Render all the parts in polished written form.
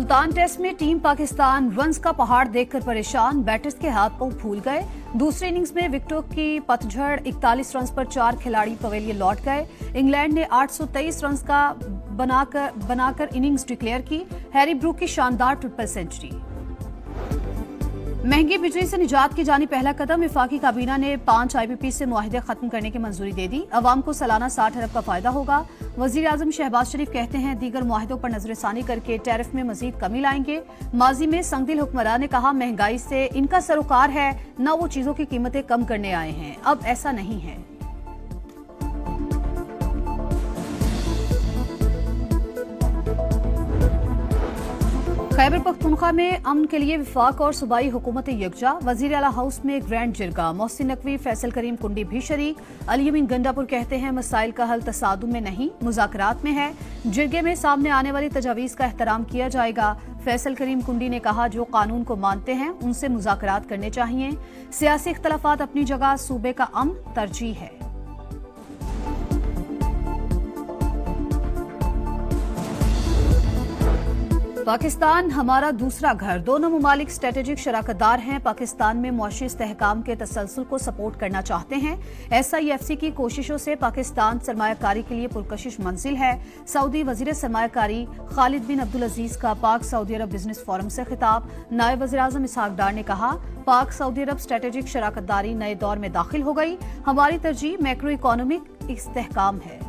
Multan test में team Pakistan runs का पहाड़ देखकर परेशान, बैटर्स के हाथ पांव फूल गए। दूसरी इनिंग्स में विकेटों की पतझड़, 41 रन्स पर 4 खिलाड़ी पवेलियन लौट गए। इंग्लैंड ने 823 रन्स का बनाकर इनिंग्स डिक्लेयर की। हैरी ब्रूक की शानदार ट्रिपल सेंचुरी। महंगी बिजली से निजात की जानी पहला कदम, वफाकी काबीना ने 5 IPP से मुआहिदे खत्म करने की मंजूरी दे दी। अवाम को सालाना 60 अरब का फायदा होगा। वजीर आजम शहबाज शरीफ कहते हैं दीगर मुआहिदों पर नजरसानी करके टैरिफ में मजीद कमी लाएंगे। माजी में संगदिल हुक्मरान ने कहा महंगाई से इनका सरोकार है, न वो चीजों की कीमतें कम करने आए हैं, अब ऐसा नहीं है। खैबर पख्तूनख्वा में अमन के लिए विफाक और सूबाई हुकूमत यकजा। वजीर आला हाउस में ग्रैंड जिरगा, मोहसिन नकवी, फैसल करीम कुंडी भी शरीक। अली अमीन गंडापुर कहते हैं मसाइल का हल तसादुम में नहीं, मुज़ाकरात में है। जिरगे में सामने आने वाली तजावीज़ का एहतराम किया जाएगा। फैसल करीम कुंडी ने कहा जो कानून को मानते हैं उनसे मुज़ाकरात करने चाहिए। सियासी इख्तलाफात अपनी जगह, सूबे का अमन तरजीह है। पाकिस्तान हमारा दूसरा घर, दोनों मुमालिक स्ट्रेटेजिक शराकतदार हैं। पाकिस्तान में मुआशी इस्तेहकाम के तसलसल को सपोर्ट करना चाहते हैं। SIFC की कोशिशों से पाकिस्तान सरमायाकारी के लिए पुरकशिश मंजिल है। सऊदी वजीर सरमायाकारी खालिद बिन अब्दुल अजीज का पाक सऊदी अरब बिजनेस फोरम से खिताब। नायब वज़ीर आज़म इसहाक डार ने कहा पाक सऊदी अरब स्ट्रेटेजिक शराकतदारी नए दौर में दाखिल हो गई। हमारी तरजीह मैक्रो इकोनॉमिक इस्तेहकाम है।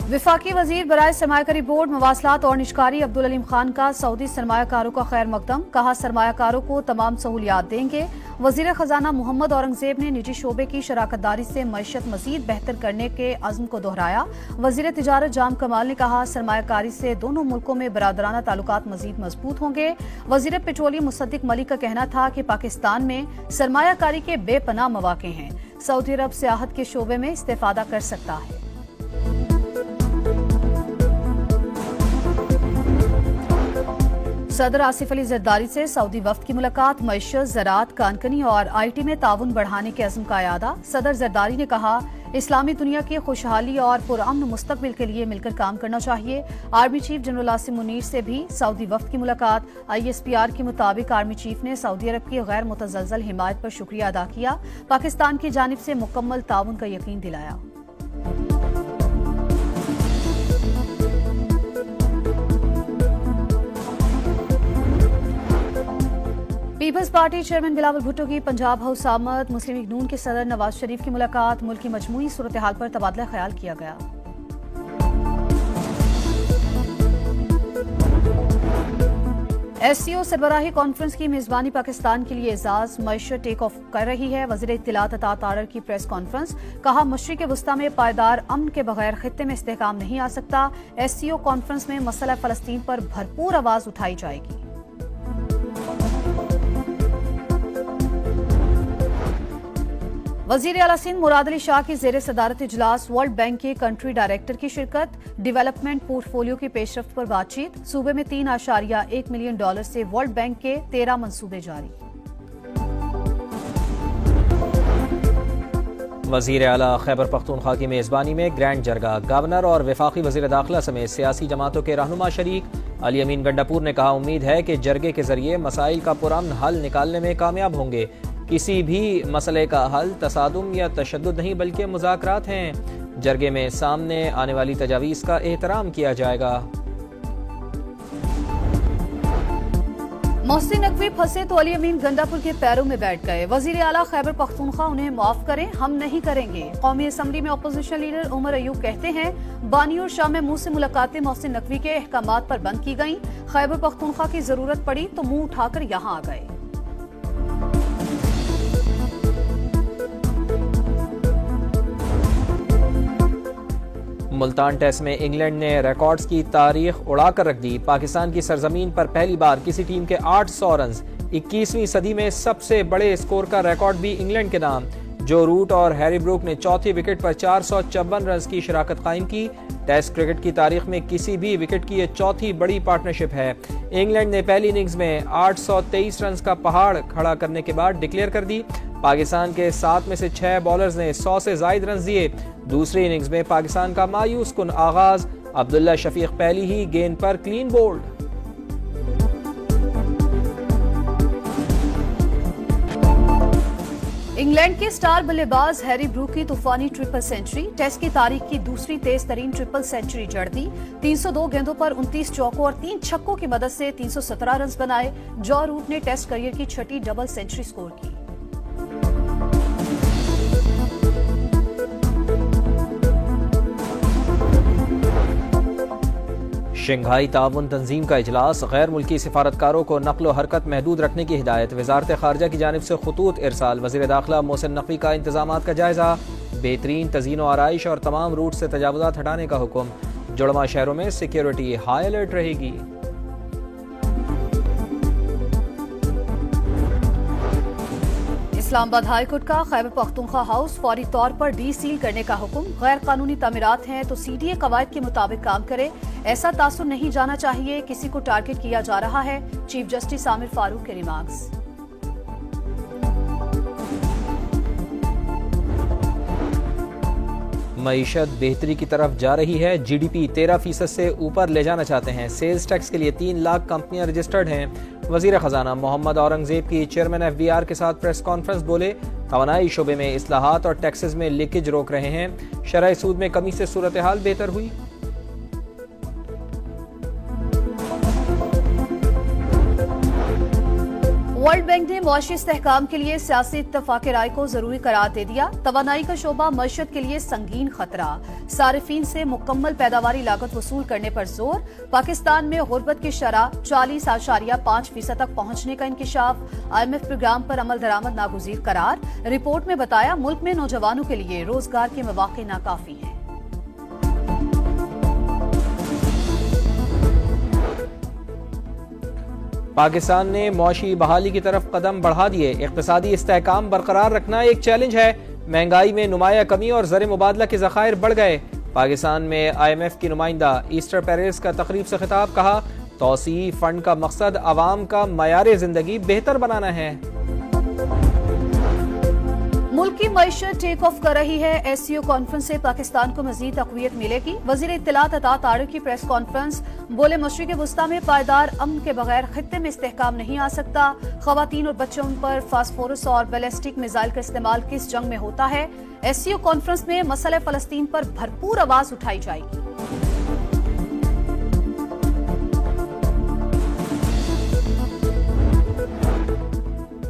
विफाकी वजीर बराए सरमायाकारी बोर्ड, मवासलात और निशकारी अब्दुल अलीम खान का सऊदी सरमायाकारों का खैर मकदम, कहा सरमायाकारों को तमाम सहूलियात देंगे। वजीर खजाना मोहम्मद औरंगजेब ने निजी शोबे की शराकतदारी से मईशत मजीद बेहतर करने के अज़्म को दोहराया। वजीर तिजारत जाम कमाल ने कहा सरमायाकारी से दोनों मुल्कों में बरादराना ताल्लुकात मजीद मजबूत होंगे। वजीर पेट्रोलियम मुसद्दिक मलिक का कहना था कि पाकिस्तान में सरमायाकारी के बेपनाह मौके हैं। सऊदी अरब सियाहत के शोबे में इस्तेफादा कर सकता है। सदर आसिफ अली जरदारी से सऊदी वफ्द की मुलाकात, मईशत, ज़राअत, कानकनी और IT में ताउन बढ़ाने के अज़्म का यादा। सदर जरदारी ने कहा इस्लामी दुनिया की खुशहाली और पुरअमन मुस्तकबिल के लिए मिलकर काम करना चाहिए। Army chief general Asim Munir से भी सऊदी वफ्द की मुलाकात। ISPR के मुताबिक आर्मी चीफ ने सऊदी अरब की गैर मुतज़लज़ल हिमायत पर शुक्रिया अदा किया। पाकिस्तान की जानिब से मुकम्मल ताउन का यकीन दिलाया। People's party chairman Bilawal Bhutto की पंजाब हाउस आमद। मुस्लिम लीग नून के सदर नवाज शरीफ की मुलाकात। मुल्क की मजमूई सूरत हाल पर तबादला ख्याल किया गया। SCO सरबराही कॉन्फ्रेंस की मेजबानी पाकिस्तान के लिए एजाज। मईशत टेक ऑफ कर रही है। वज़ीर इत्तलात अता तारर की प्रेस कॉन्फ्रेंस, कहा मशरिक़ वस्ता में पायदार अमन के बगैर खित्ते में इस्तेहकाम नहीं आ सकता। SCO कॉन्फ्रेंस में मसला फ़लस्तीन पर भरपूर आवाज उठाई जाएगी। वजीर आला सिंध मुराद अली शाह की जेर सदारत इजलास। वर्ल्ड बैंक के कंट्री डायरेक्टर की शिरकत। डेवलपमेंट पोर्टफोलियो की पेशरफ्त पर बातचीत। सूबे में $3.1 मिलियन से वर्ल्ड बैंक के 13 मंसूबे जारी। वजीर आला खैबर पख्तूनख्वा की मेजबानी में ग्रैंड जरगा, गवर्नर और वफाकी वजीर दाखिला समेत सियासी जमातों के रहनुमा शरीक। अली अमीन गंडापुर ने कहा उम्मीद है कि जरगे के जरिए मसाइल का पुरअमन हल निकालने में कामयाब होंगे। किसी भी मसले का हल तसादुम या तशद्दुद नहीं बल्कि मुज़ाकरात हैं। जरगे में सामने आने वाली तजावीज़ का एहतराम किया जाएगा। मोहसिन नकवी फंसे तो अली अमीन गंडापुर के पैरों में बैठ गए। वजीर आला खैबर पख्तूनख्वा उन्हें माफ करें, हम नहीं करेंगे। कौमी असम्बली में अपोजिशन लीडर उमर अयूब कहते हैं बानी और शाह महमूद से मुलाकातें मोहसिन नकवी के अहकामात पर बंद की गईं। खैबर पख्तूनख्वा की जरूरत पड़ी तो मुंह उठाकर यहां आ गए। मुल्तान टेस्ट में इंग्लैंड ने रिकॉर्ड्स की तारीख उड़ाकर रख दी। पाकिस्तान की सरजमीन पर पहली बार किसी टीम के 800 रन। 21वीं सदी में सबसे बड़े स्कोर का रिकॉर्ड भी इंग्लैंड के नाम। जो रूट और हैरी ब्रूक ने चौथी विकेट पर 454 रन की शराकत कायम की। टेस्ट क्रिकेट की तारीख में किसी भी विकेट की यह चौथी बड़ी पार्टनरशिप है। इंग्लैंड ने पहली इनिंग्स में 823 रन का पहाड़ खड़ा करने के बाद डिक्लेयर कर दी। पाकिस्तान के 7 में से 6 बॉलर्स ने 100 से ज्यादा रन दिए। दूसरी इनिंग्स में पाकिस्तान का मायूस कुन आगाज, अब्दुल्ला शफीक पहली ही गेंद पर क्लीन बोल्ड। इंग्लैंड के स्टार बल्लेबाज हैरी ब्रूक की तूफानी ट्रिपल सेंचुरी, टेस्ट की तारीख की दूसरी तेज तरीन ट्रिपल सेंचुरी जड़ दी। 302 गेंदों पर 29 चौकों और 3 छक्कों की मदद से 317 रन बनाए। जॉ रूट ने टेस्ट करियर की छठी डबल सेंचुरी स्कोर की। शंघाई ताउन तंजीम का इजलास, गैर मुल्की सिफारतकारों को नकलो हरकत महदूद रखने की हिदायत। वजारत खारजा की जानिब से खतूत इरसाल। वज़ीर दाखिला मोहसिन नकवी का इंतजामात का जायजा। बेहतरीन तज़ीन व आराइश और तमाम रूट से तजावुज़ात हटाने का हुक्म। जुड़वा शहरों में सिक्योरिटी हाई अलर्ट रहेगी। इस्लामाबाद हाईकोर्ट का खैबर पख्तूनख्वा हाउस फौरी तौर पर डी सील करने का हुक्म। गैर कानूनी तामीरात हैं तो CDA कवायद के मुताबिक काम करे। ऐसा तासुर नहीं जाना चाहिए किसी को टारगेट किया जा रहा है। चीफ जस्टिस आमिर फारूक के रिमार्क्स। मईशत बेहतरी की तरफ जा रही है। GDP 13% से ऊपर ले जाना चाहते हैं। सेल्स टैक्स के लिए 3 लाख कंपनियां रजिस्टर्ड हैं। वजीर खजाना मोहम्मद औरंगजेब की चेयरमैन FBR के साथ प्रेस कॉन्फ्रेंस बोले, तवानाई शोबे में इस्लाहात और टैक्सेस में लीकेज रोक रहे हैं। शरह सूद में कमी से सूरत हाल बेहतर हुई। वर्ल्ड बैंक ने मुआशी इस्तेहकाम के लिए सियासी इत्तफाक़ राय को जरूरी करार दे दिया। तवानाई का शोबा मईशत के लिए संगीन खतरा। सारिफीन से मुकम्मल पैदावारी लागत वसूल करने पर जोर। पाकिस्तान में गुर्बत की शरह 40.5% तक पहुंचने का इंकिशाफ। IMF प्रोग्राम पर अमल दरामद नागुज़ीर करार। रिपोर्ट में बताया मुल्क में नौजवानों के लिए रोजगार के मौक़े नाकाफी हैं। पाकिस्तान ने मुआशी बहाली की तरफ कदम बढ़ा दिए। इक़्तिसादी इस्तेहकाम बरकरार रखना एक चैलेंज है। महंगाई में नुमाया कमी और ज़र मुबादला के ज़खायर बढ़ गए। पाकिस्तान में IMF की नुमाइंदा ईस्टर पेरिस का तकरीब से खिताब, कहा तौसीई फंड का मकसद आवाम का मयार जिंदगी बेहतर बनाना है। मुल्क की मईशत टेक ऑफ कर रही है। SCO कॉन्फ्रेंस से पाकिस्तान को मजीद तक़वियत मिलेगी। वज़ीर इत्तलात अता तारिक की प्रेस कॉन्फ्रेंस, बोले मशरिक़ वस्ता में पायदार अमन के बगैर खित्ते में इस्तेहकाम नहीं आ सकता। ख़वातीन और बच्चों पर फास्फोरस और बैलिस्टिक मिसाइल का इस्तेमाल किस जंग में होता है। SCO कॉन्फ्रेंस में मसले फ़लस्तीन पर भरपूर आवाज उठाई जाएगी।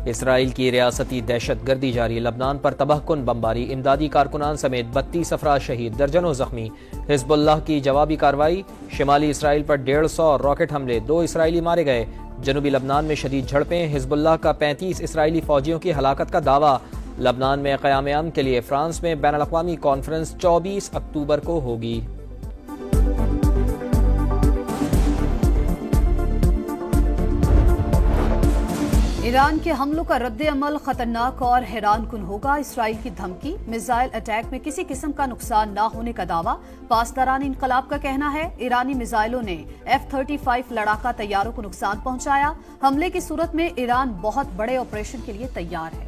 इसराइल की रियासती दहशत गर्दी जारी। लबनान पर तबाहकुन बमबारी, इमदादी कारकुनान समेत 32 अफराद शहीद, दर्जनों जख्मी। हिजबुल्लाह की जवाबी कार्रवाई। शिमाली इसराइल पर 150 रॉकेट हमले, 2 इसराइली मारे गए। जनूबी लबनान में शदीद झड़पें। हिजबुल्लाह का 35 इसराइली फौजियों की हलाकत का दावा। लबनान में क़याम अमन के लिए फ्रांस में बैन अल-अक़वामी कॉन्फ्रेंस 24 अक्टूबर को होगी। ईरान के हमलों का रद्द अमल खतरनाक और हैरान कुन होगा। इसराइल की धमकी, मिसाइल अटैक में किसी किस्म का नुकसान न होने का दावा। पासदारान इनकलाब का कहना है ईरानी मिसाइलों ने F-35 लड़ाका तैयारों को नुकसान पहुंचाया। हमले की सूरत में ईरान बहुत बड़े ऑपरेशन के लिए तैयार है।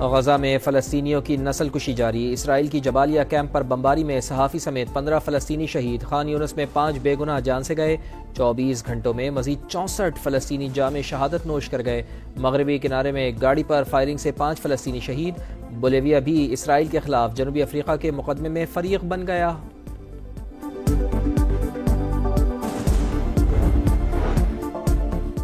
गजा में फ़लस्तीनियों की नस्ल कुशी जारी। इसराइल की जबालिया कैंप पर बमबारी में सहाफ़ी समेत 15 फ़लस्तीनी शहीद। खान यूनिस में 5 बेगुनाह जान से गए। 24 घंटों में मजीद 64 फ़लस्तीनी जामे शहादत नोश कर गए। मगरबी किनारे में गाड़ी पर फायरिंग से 5 फ़लस्तीनी शहीद। बोलिविया भी इसराइल के खिलाफ जनूबी अफ्रीका के मुकदमे में फरीक बन गया।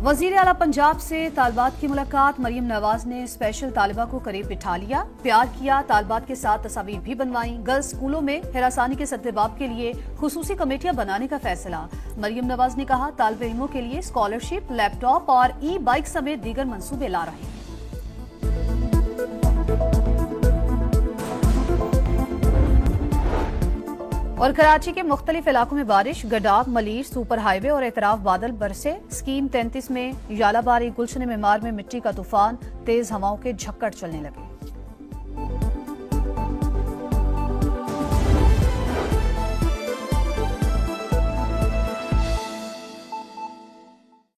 वजीर आला पंजाब से तालिबात की मुलाकात। मरियम नवाज ने स्पेशल तालिबा को करीब बिठा लिया, प्यार किया, तालिबात के साथ तस्वीर भी बनवाई। गर्ल्स स्कूलों में हिरासानी के सद्देबाब के लिए खुसूसी कमेटियां बनाने का फैसला। मरियम नवाज ने कहा तालिब इल्मों के लिए स्कॉलरशिप, लैपटॉप और ई-बाइक समेत दीगर मंसूबे ला रहे हैं। और कराची के मुख्तलिफ इलाकों में बारिश, गडाफ, मलीर, सुपर हाईवे और एतराफ बादल बरसे। स्कीम 33 में यालाबारी, गुलशन मेमार में मिट्टी का तूफान, तेज हवाओं के झक्कड़ चलने लगे।